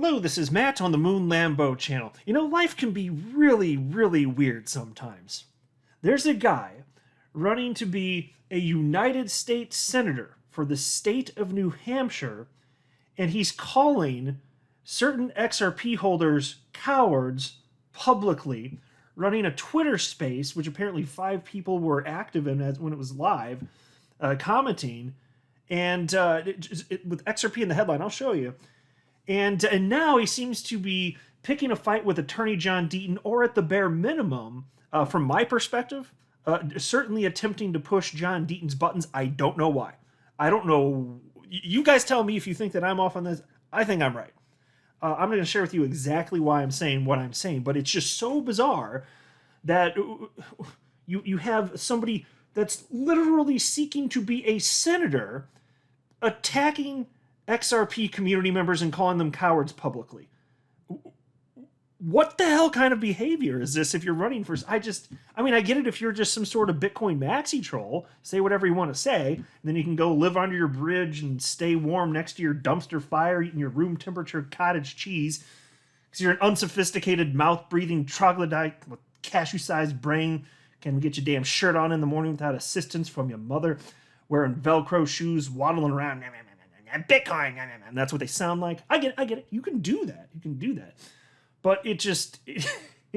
Hello, this is Matt on the Moon Lambo channel. You know, life can be really, really weird sometimes. There's a guy running to be a United States Senator for the state of New Hampshire, and he's calling certain XRP holders cowards publicly, running a Twitter space, which apparently 5 people were active in when it was live, commenting, and with XRP in the headline, I'll show you. And now he seems to be picking a fight with Attorney John Deaton, or at the bare minimum, from my perspective, certainly attempting to push John Deaton's buttons. I don't know why. I don't know. You guys tell me if you think that I'm off on this. I think I'm right. I'm going to share with you exactly why I'm saying what I'm saying, but it's just so bizarre that you have somebody that's literally seeking to be a senator attacking XRP community members and calling them cowards publicly. What the hell kind of behavior is this if you're running for... I get it if you're just some sort of Bitcoin maxi troll, say whatever you want to say, and then you can go live under your bridge and stay warm next to your dumpster fire eating your room temperature cottage cheese because you're an unsophisticated mouth-breathing troglodyte with cashew-sized brain, can get your damn shirt on in the morning without assistance from your mother, wearing Velcro shoes, waddling around, Bitcoin, and that's what they sound like. I get it. You can do that. But it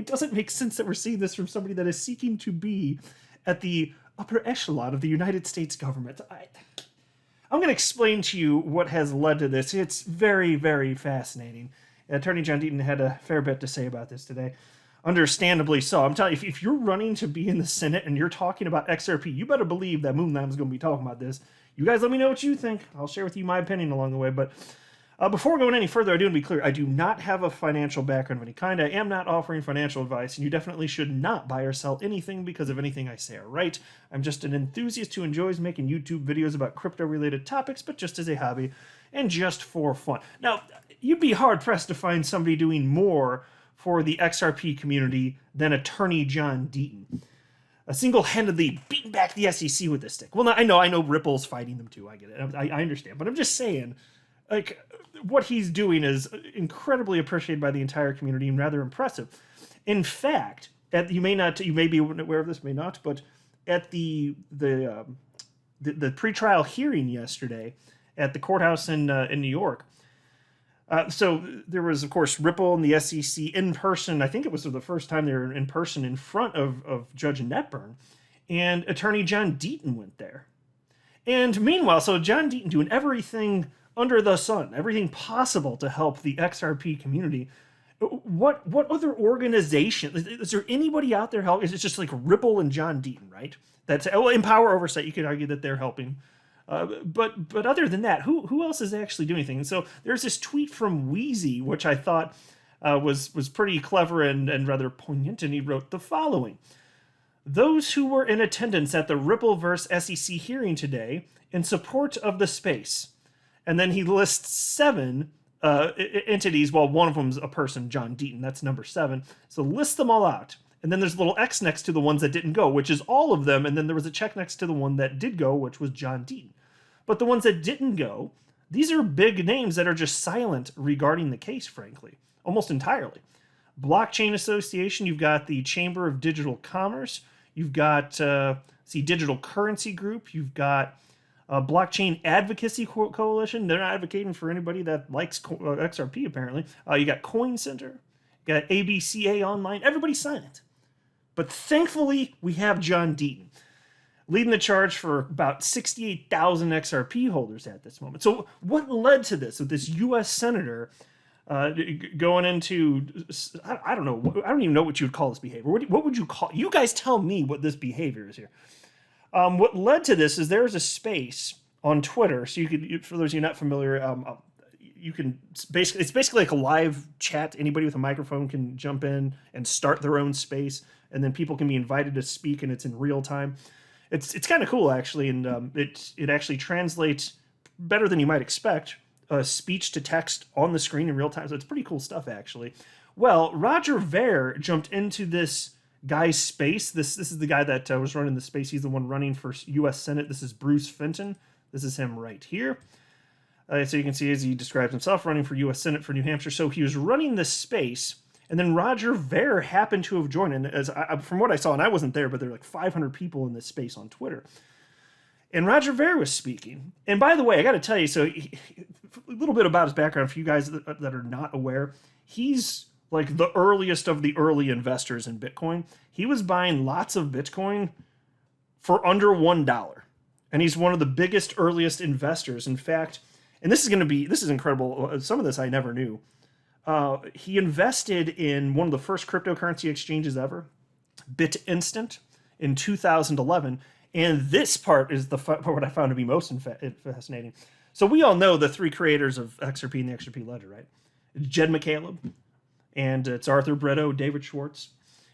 doesn't make sense that we're seeing this from somebody that is seeking to be at the upper echelon of the United States government. I'm going to explain to you what has led to this. It's very, very fascinating. Attorney John Deaton had a fair bit to say about this today. Understandably so. I'm telling you, if you're running to be in the Senate and you're talking about XRP, you better believe that Moonlam is going to be talking about this. You guys let me know what you think. I'll share with you my opinion along the way. But before going any further, I do want to be clear. I do not have a financial background of any kind. I am not offering financial advice, and you definitely should not buy or sell anything because of anything I say or write. I'm just an enthusiast who enjoys making YouTube videos about crypto-related topics, but just as a hobby and just for fun. Now, you'd be hard-pressed to find somebody doing more for the XRP community than Attorney John Deaton. Single-handedly beating back the SEC with this stick. Well, I know Ripple's fighting them too. I get it. I understand. But I'm just saying, like, what he's doing is incredibly appreciated by the entire community and rather impressive. In fact, you may be aware of this, may not, but at the pretrial hearing yesterday at the courthouse in New York, so there was, of course, Ripple and the SEC in person. I think it was the first time they were in person in front of Judge Netburn. And Attorney John Deaton went there. And meanwhile, so John Deaton doing everything under the sun, everything possible to help the XRP community. What other organization? Is there anybody out there helping? Is it just like Ripple and John Deaton, right? That's Empower Oversight. You could argue that they're helping. But other than that, who else is actually doing anything? And so there's this tweet from Wheezy, which I thought was pretty clever and rather poignant, and he wrote the following. Those who were in attendance at the Ripple vs. SEC hearing today in support of the space. And then he lists 7 entities, well, one of them's a person, John Deaton, that's number 7. So list them all out. And then there's a little X next to the ones that didn't go, which is all of them. And then there was a check next to the one that did go, which was John Deaton. But the ones that didn't go, these are big names that are just silent regarding the case, frankly, almost entirely. Blockchain Association, you've got the Chamber of Digital Commerce, you've got Digital Currency Group, you've got Blockchain Advocacy Coalition. They're not advocating for anybody that likes XRP, apparently. You got Coin Center, you got ABCA Online, everybody's silent. But thankfully, we have John Deaton leading the charge for about 68,000 XRP holders at this moment. So what led to this with this U.S. senator going into, I don't know, I don't even know what you would call this behavior. What would you call, you guys tell me what this behavior is here. What led to this is there's a space on Twitter, so you could, for those of you not familiar, you can it's basically like a live chat. Anybody with a microphone can jump in and start their own space, and then people can be invited to speak, and it's in real time. It's kind of cool, actually, and it actually translates better than you might expect, speech to text on the screen in real time, so it's pretty cool stuff, actually. Well, Roger Ver jumped into this guy's space. This is the guy that was running the space. He's the one running for U.S. Senate. This is Bruce Fenton. This is him right here. So you can see as he describes himself running for U.S. Senate for New Hampshire. So he was running this space, and then Roger Ver happened to have joined. And from what I saw, and I wasn't there, but there were like 500 people in this space on Twitter. And Roger Ver was speaking. And by the way, I got to tell you, a little bit about his background for you guys that are not aware. He's like the earliest of the early investors in Bitcoin. He was buying lots of Bitcoin for under $1. And he's one of the biggest, earliest investors. In fact, and this is incredible. Some of this I never knew. He invested in one of the first cryptocurrency exchanges ever, BitInstant, in 2011. And this part is the part I found to be most fascinating. So we all know the three creators of XRP and the XRP ledger, right? It's Jed McCaleb, and it's Arthur Bretto, David Schwartz.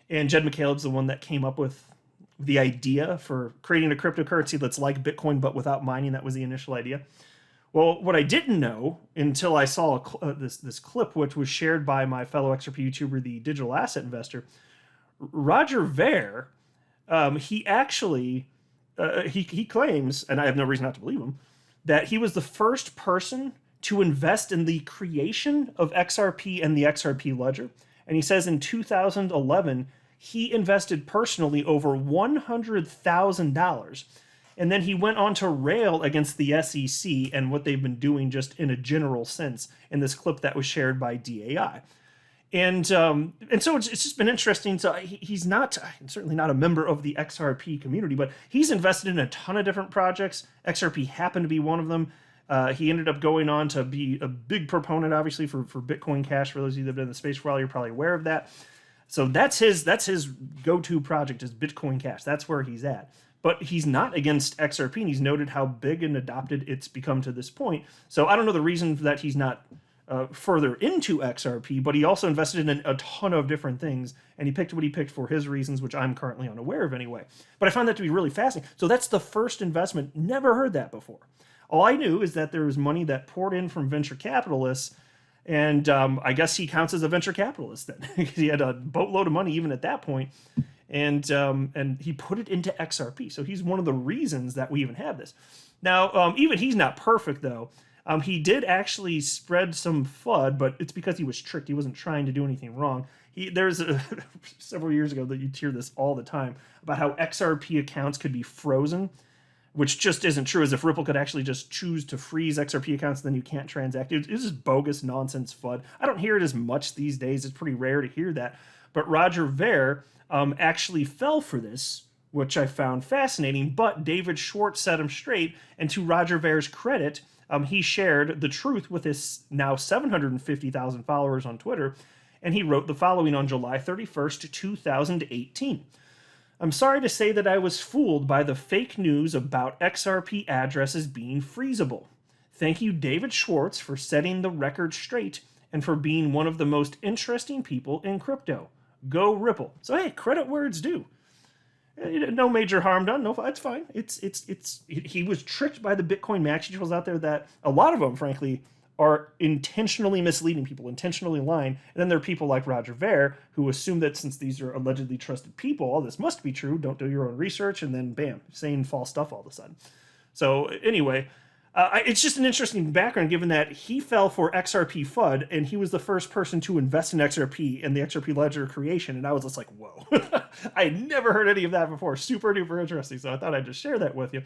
And Jed McCaleb's the one that came up with the idea for creating a cryptocurrency that's like Bitcoin but without mining. That was the initial idea. Well, what I didn't know until I saw this clip, which was shared by my fellow XRP YouTuber, the Digital Asset Investor, Roger Ver, he actually he claims, and I have no reason not to believe him, that he was the first person to invest in the creation of XRP and the XRP ledger. And he says in 2011, he invested personally over $100,000. And then he went on to rail against the SEC and what they've been doing just in a general sense in this clip that was shared by DAI. And so it's just been interesting. So he's certainly not a member of the XRP community, but he's invested in a ton of different projects. XRP happened to be one of them. He ended up going on to be a big proponent, obviously, for Bitcoin Cash. For those of you that have been in the space for a while, you're probably aware of that. So that's his go-to project is Bitcoin Cash. That's where he's at. But he's not against XRP, and he's noted how big and adopted it's become to this point. So I don't know the reason that he's not further into XRP, but he also invested in a ton of different things, and he picked what he picked for his reasons, which I'm currently unaware of anyway. But I found that to be really fascinating. So that's the first investment. Never heard that before. All I knew is that there was money that poured in from venture capitalists, and I guess he counts as a venture capitalist then. He had a boatload of money even at that point, and he put it into XRP. So he's one of the reasons that we even have this. Now, even he's not perfect, though. He did actually spread some FUD, but it's because he was tricked. He wasn't trying to do anything wrong. There's several years ago that you hear this all the time about how XRP accounts could be frozen, which just isn't true, as if Ripple could actually just choose to freeze XRP accounts, then you can't transact. It's just bogus nonsense FUD. I don't hear it as much these days. It's pretty rare to hear that. But Roger Ver actually fell for this, which I found fascinating, but David Schwartz set him straight, and to Roger Ver's credit, he shared the truth with his now 750,000 followers on Twitter, and he wrote the following on July 31st, 2018. I'm sorry to say that I was fooled by the fake news about XRP addresses being freezable. Thank you, David Schwartz, for setting the record straight and for being one of the most interesting people in crypto. Go Ripple. So hey, credit where it's due. No major harm done. No, it's fine. He was tricked by the Bitcoin maxi out there that a lot of them, frankly, are intentionally misleading people, intentionally lying. And then there are people like Roger Ver who assume that since these are allegedly trusted people, all this must be true. Don't do your own research, and then bam, saying false stuff all of a sudden. So anyway, it's just an interesting background given that he fell for XRP FUD, and he was the first person to invest in XRP and the XRP ledger creation. And I was just like, whoa, I had never heard any of that before. Super duper interesting. So I thought I'd just share that with you.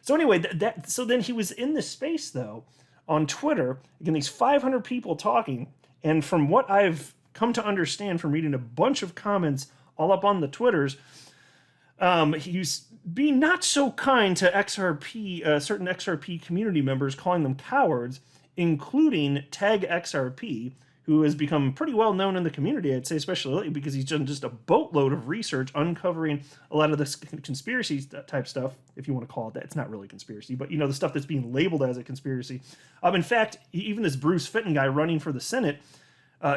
So anyway, so then he was in this space though on Twitter, again, these 500 people talking. And from what I've come to understand from reading a bunch of comments all up on the Twitters, he's being not so kind to XRP, certain XRP community members, calling them cowards, including Tag XRP, who has become pretty well known in the community, I'd say, especially lately, because he's done just a boatload of research uncovering a lot of this conspiracy type stuff, if you want to call it that. It's not really conspiracy, but the stuff that's being labeled as a conspiracy. In fact, even this Bruce Fenton guy running for the Senate,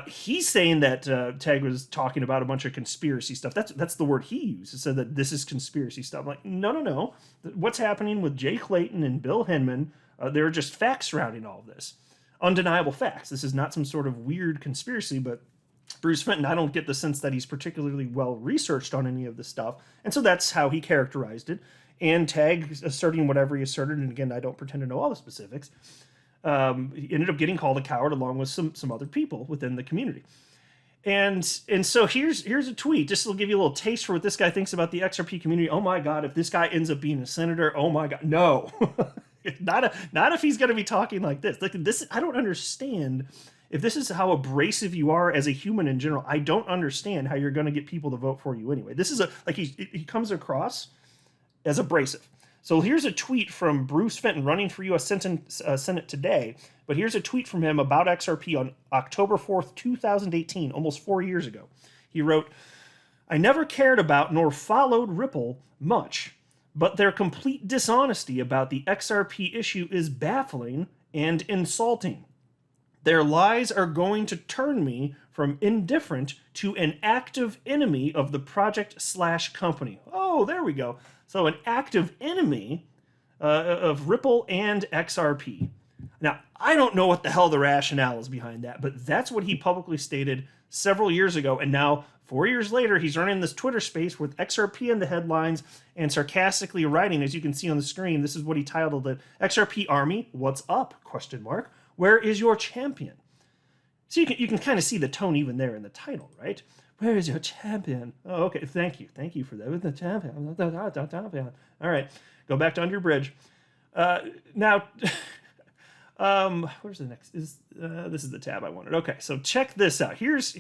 he's saying that Tag was talking about a bunch of conspiracy stuff. That's the word he used. It said that this is conspiracy stuff. I'm like, no. What's happening with Jay Clayton and Bill Hinman, there are just facts surrounding all of this. Undeniable facts. This is not some sort of weird conspiracy, but Bruce Fenton, I don't get the sense that he's particularly well researched on any of this stuff. And so that's how he characterized it. And Tag asserting whatever he asserted, and again, I don't pretend to know all the specifics. He ended up getting called a coward along with some other people within the community. And so here's a tweet. Just to give you a little taste for what this guy thinks about the XRP community. Oh my God, if this guy ends up being a senator, oh my God, no. not if he's going to be talking like this. Like this, I don't understand. If this is how abrasive you are as a human in general, I don't understand how you're going to get people to vote for you anyway. This is he comes across as abrasive. So here's a tweet from Bruce Fenton running for U.S. Senate today. But here's a tweet from him about XRP on October 4th, 2018, almost 4 years ago. He wrote, "I never cared about nor followed Ripple much, but their complete dishonesty about the XRP issue is baffling and insulting. Their lies are going to turn me from indifferent to an active enemy of the project/company." Oh, there we go. So an active enemy of Ripple and XRP. Now, I don't know what the hell the rationale is behind that, but that's what he publicly stated several years ago. And now, 4 years later, he's running this Twitter space with XRP in the headlines and sarcastically writing, as you can see on the screen, this is what he titled it, "XRP Army, what's up? Question mark. Where is your champion?" So you can kind of see the tone even there in the title, right? Where is your champion? Oh, okay. Thank you. Thank you for that. With the champion. All right. Go back to Under Bridge. Now, where's the next? This is the tab I wanted. Okay, so check this out. Here's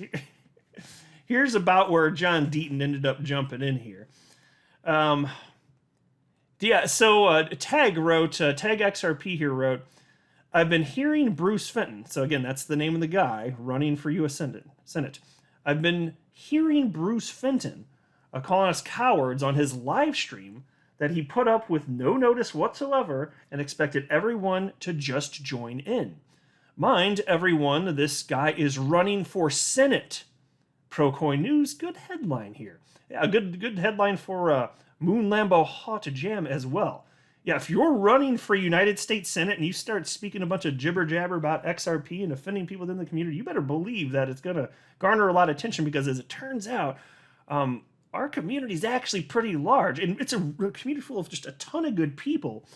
about where John Deaton ended up jumping in here. Yeah, so Tag XRP here wrote, "I've been hearing Bruce Fenton," so again, that's the name of the guy running for U.S. Senate. "I've been hearing Bruce Fenton calling us cowards on his live stream that he put up with no notice whatsoever and expected everyone to just join in. Mind everyone, this guy is running for Senate." Procoin News, good headline here. Yeah, a good headline for Moon Lambo Hot Jam as well. Yeah, if you're running for United States Senate and you start speaking a bunch of jibber jabber about XRP and offending people within the community, you better believe that it's going to garner a lot of attention, because as it turns out, our community is actually pretty large, and it's a community full of just a ton of good people,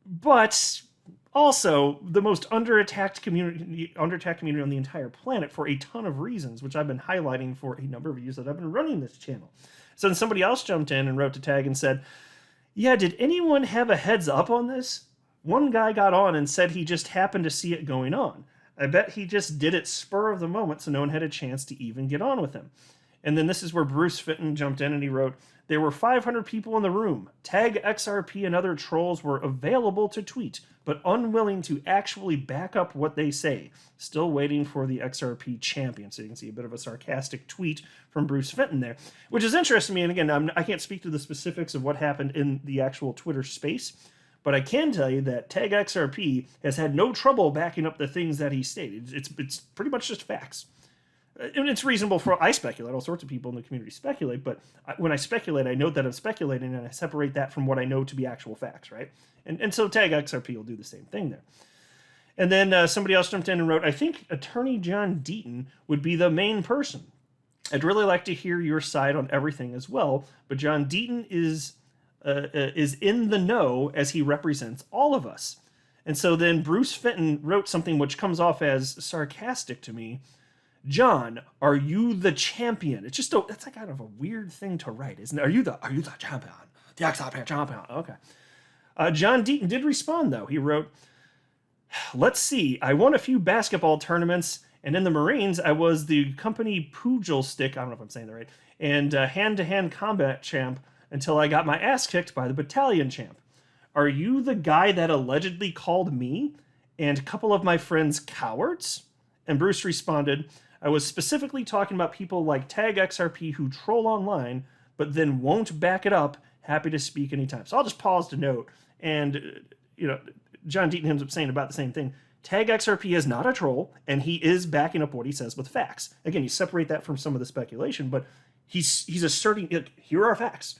but also the most under-attacked community on the entire planet for a ton of reasons, which I've been highlighting for a number of years that I've been running this channel. So then somebody else jumped in and wrote to Tag and said, "Yeah, did anyone have a heads up on this? One guy got on and said he just happened to see it going on. I bet he just did it spur of the moment, so no one had a chance to even get on with him." And then this is where Bruce Fenton jumped in and he wrote, "There were 500 people in the room. Tag XRP and other trolls were available to tweet, but unwilling to actually back up what they say. Still waiting for the XRP champion." So you can see a bit of a sarcastic tweet from Bruce Fenton there, which is interesting to me. And again, I can't speak to the specifics of what happened in the actual Twitter space, but I can tell you that Tag XRP has had no trouble backing up the things that he stated. It's pretty much just facts. And it's reasonable for, I speculate, all sorts of people in the community speculate, but when I speculate, I note that I'm speculating and I separate that from what I know to be actual facts, right? And so Tag XRP will do the same thing there. And then somebody else jumped in and wrote, "I think Attorney John Deaton would be the main person. I'd really like to hear your side on everything as well, but John Deaton is in the know as he represents all of us." And so then Bruce Fenton wrote something which comes off as sarcastic to me. "John, are you the champion?" It's just that's like kind of a weird thing to write, isn't it? Are you the champion? The XRP champion. Okay. John Deaton did respond though. He wrote, "Let's see. I won a few basketball tournaments, and in the Marines, I was the company pugil stick. I don't know if I'm saying that right. And hand-to-hand combat champ until I got my ass kicked by the battalion champ. Are you the guy that allegedly called me and a couple of my friends cowards?" And Bruce responded, "I was specifically talking about people like Tag XRP who troll online, but then won't back it up. Happy to speak anytime." So I'll just pause to note, and John Deaton ends up saying about the same thing. Tag XRP is not a troll, and he is backing up what he says with facts. Again, you separate that from some of the speculation, but he's asserting, here are facts.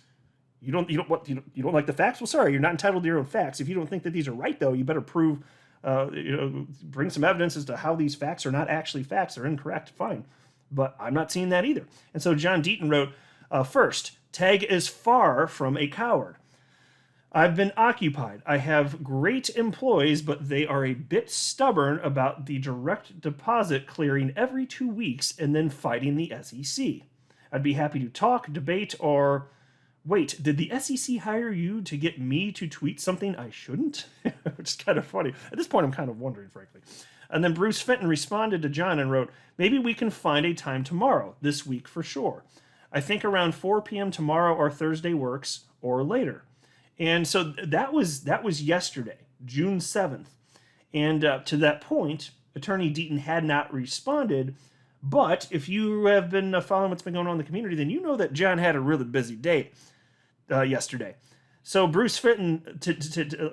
You don't like the facts? Well, sorry, you're not entitled to your own facts. If you don't think that these are right, though, you better prove. Bring some evidence as to how these facts are not actually facts, they're incorrect, fine. But I'm not seeing that either. And so John Deaton wrote, "First, Tag is far from a coward. I've been occupied. I have great employees, but they are a bit stubborn about the direct deposit clearing every 2 weeks and then fighting the SEC. I'd be happy to talk, debate, or... Wait, did the SEC hire you to get me to tweet something I shouldn't? Which is kind of funny. At this point, I'm kind of wondering, frankly. And then Bruce Fenton responded to John and wrote, maybe we can find a time tomorrow, this week for sure. I think around 4 p.m. tomorrow or Thursday works, or later. And so that was yesterday, June 7th. And to that point, Attorney Deaton had not responded. But if you have been following what's been going on in the community, then you know that John had a really busy day yesterday. So Bruce Fenton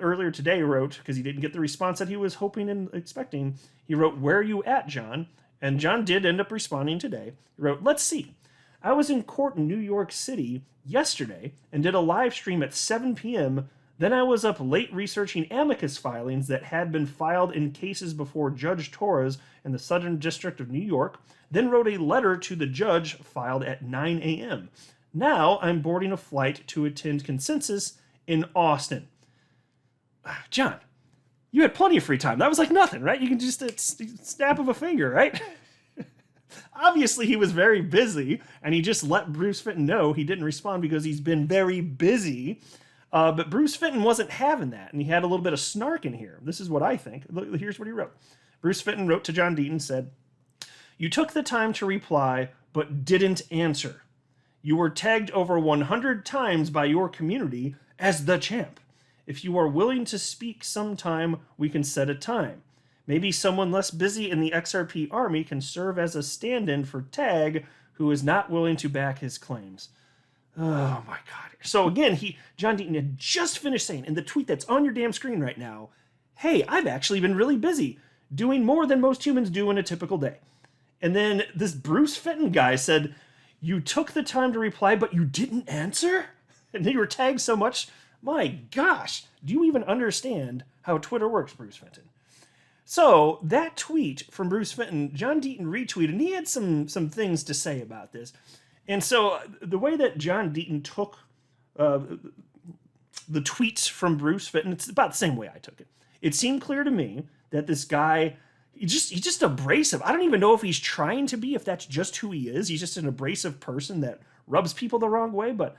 earlier today wrote, because he didn't get the response that he was hoping and expecting, he wrote, where are you at, John? And John did end up responding today. He wrote, let's see. I was in court in New York City yesterday and did a live stream at 7 p.m. Then I was up late researching amicus filings that had been filed in cases before Judge Torres in the Southern District of New York, then wrote a letter to the judge filed at 9 a.m. Now I'm boarding a flight to attend consensus in Austin. John, you had plenty of free time. That was like nothing, right? You can just snap of a finger, right? Obviously, he was very busy, and he just let Bruce Fenton know he didn't respond because he's been very busy. But Bruce Fenton wasn't having that, and he had a little bit of snark in here. This is what I think. Here's what he wrote. Bruce Fenton wrote to John Deaton, said, you took the time to reply, but didn't answer. You were tagged over 100 times by your community as the champ. If you are willing to speak sometime, we can set a time. Maybe someone less busy in the XRP army can serve as a stand-in for Tag, who is not willing to back his claims. Oh my God. So again, John Deaton had just finished saying in the tweet that's on your damn screen right now, hey, I've actually been really busy doing more than most humans do in a typical day. And then this Bruce Fenton guy said, you took the time to reply, but you didn't answer? And you were tagged so much. My gosh, do you even understand how Twitter works, Bruce Fenton? So that tweet from Bruce Fenton, John Deaton retweeted, and he had some things to say about this. And so the way that John Deaton took the tweets from Bruce Fenton, it's about the same way I took it. It seemed clear to me that this guy, he's just abrasive. I don't even know if he's trying to be, if that's just who he is. He's just an abrasive person that rubs people the wrong way, but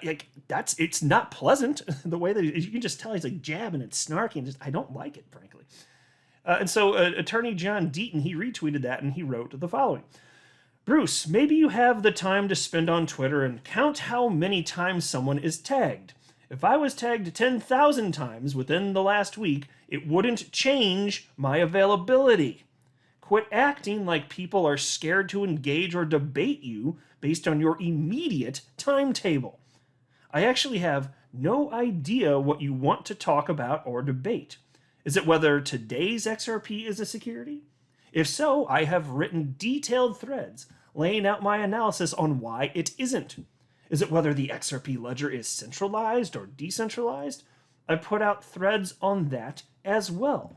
it's not pleasant the way that you can just tell he's like jabbing and snarky, and I don't like it, frankly. And so attorney John Deaton, he retweeted that and he wrote the following. Bruce, maybe you have the time to spend on Twitter and count how many times someone is tagged. If I was tagged 10,000 times within the last week, it wouldn't change my availability. Quit acting like people are scared to engage or debate you based on your immediate timetable. I actually have no idea what you want to talk about or debate. Is it whether today's XRP is a security? If so, I have written detailed threads laying out my analysis on why it isn't. Is it whether the XRP ledger is centralized or decentralized? I put out threads on that as well.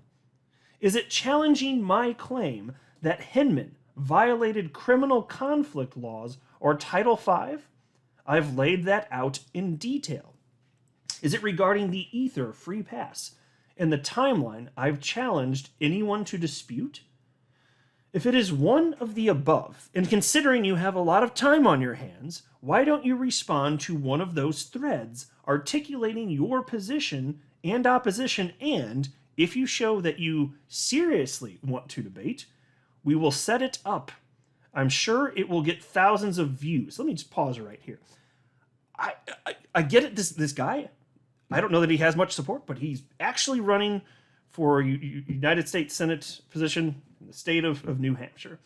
Is it challenging my claim that Hinman violated criminal conflict laws or Title V? I've laid that out in detail. Is it regarding the Ether free pass and the timeline I've challenged anyone to dispute? If it is one of the above, and considering you have a lot of time on your hands, why don't you respond to one of those threads articulating your position and opposition, and if you show that you seriously want to debate, we will set it up. I'm sure it will get thousands of views. Let me just pause right here. I get it, this guy, I don't know that he has much support, but he's actually running for a United States Senate position in the state of New Hampshire.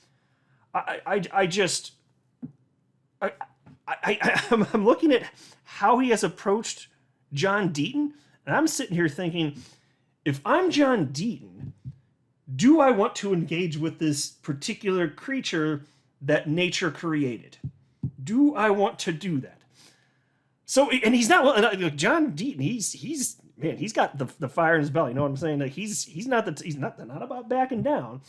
I'm looking at how he has approached John Deaton, and I'm sitting here thinking, if I'm John Deaton, do I want to engage with this particular creature that nature created? Do I want to do that? So, and he's not, John Deaton, he's got the fire in his belly. You know what I'm saying? Like he's not about backing down.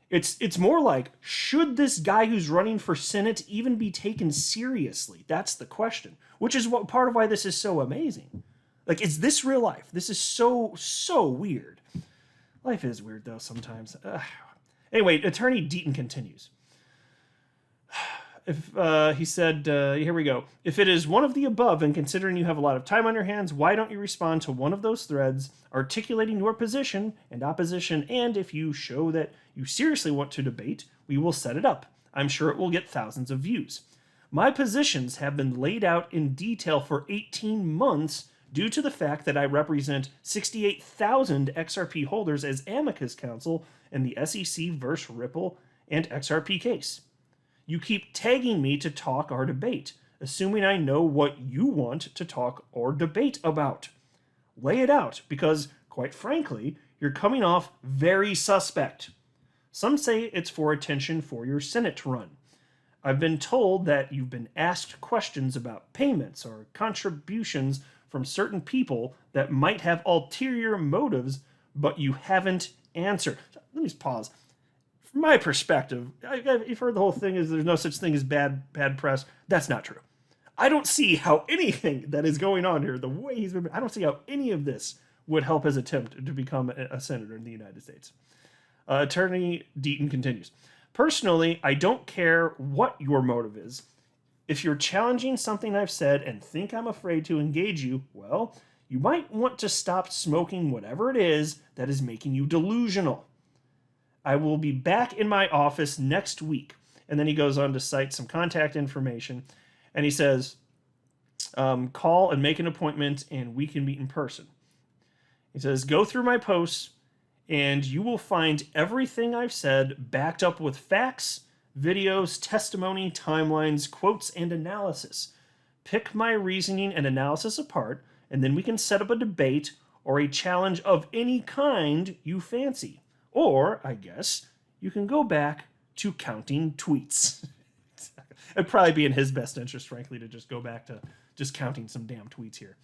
It's more like, should this guy who's running for Senate even be taken seriously? That's the question, which is what part of why this is so amazing. Like, is this real life? This is so weird. Life is weird, though, sometimes. Anyway, Attorney Deaton continues. If he said, here we go. If it is one of the above, and considering you have a lot of time on your hands, why don't you respond to one of those threads, articulating your position and opposition, and if you show that you seriously want to debate, we will set it up. I'm sure it will get thousands of views. My positions have been laid out in detail for 18 months due to the fact that I represent 68,000 XRP holders as amicus counsel in the SEC versus Ripple and XRP case. You keep tagging me to talk or debate, assuming I know what you want to talk or debate about. Lay it out, because, quite frankly, you're coming off very suspect. Some say it's for attention for your Senate run. I've been told that you've been asked questions about payments or contributions from certain people that might have ulterior motives, but you haven't answered. Let me just pause. From my perspective, you've heard the whole thing is there's no such thing as bad press. That's not true. I don't see how anything that is going on here, the way he's been, I don't see how any of this would help his attempt to become a senator in the United States. Attorney Deaton continues. Personally, I don't care what your motive is. If you're challenging something I've said and think I'm afraid to engage you, well, you might want to stop smoking whatever it is that is making you delusional. I will be back in my office next week. And then he goes on to cite some contact information. And he says, call and make an appointment and we can meet in person. He says, go through my posts and you will find everything I've said backed up with facts, videos, testimony, timelines, quotes, and analysis. Pick my reasoning and analysis apart, and then we can set up a debate or a challenge of any kind you fancy. Or, I guess, you can go back to counting tweets. It'd probably be in his best interest, frankly, to just go back to just counting some damn tweets here.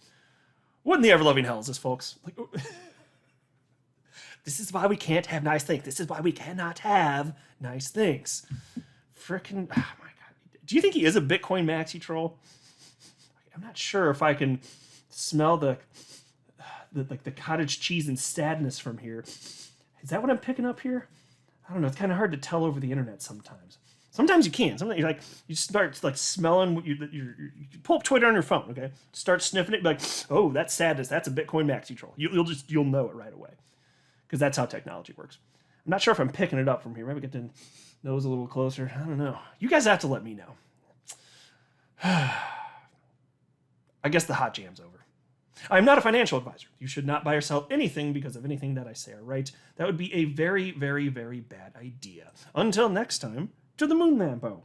What in the ever-loving hell is this, folks? Like, this is why we can't have nice things. This is why we cannot have nice things. Frickin', oh my God. Do you think he is a Bitcoin maxi troll? I'm not sure if I can smell the cottage cheese and sadness from here. Is that what I'm picking up here? I don't know. It's kind of hard to tell over the internet sometimes. Sometimes you can. Sometimes you start like smelling what you pull up Twitter on your phone. Okay, start sniffing it. Be like, oh, that's sadness. That's a Bitcoin maxi troll. You'll know it right away, because that's how technology works. I'm not sure if I'm picking it up from here. Maybe get the nose a little closer. I don't know. You guys have to let me know. I guess the hot jam's over. I'm not a financial advisor. You should not buy or sell anything because of anything that I say or write. That would be a very, very, very bad idea. Until next time, to the Moon Lambo.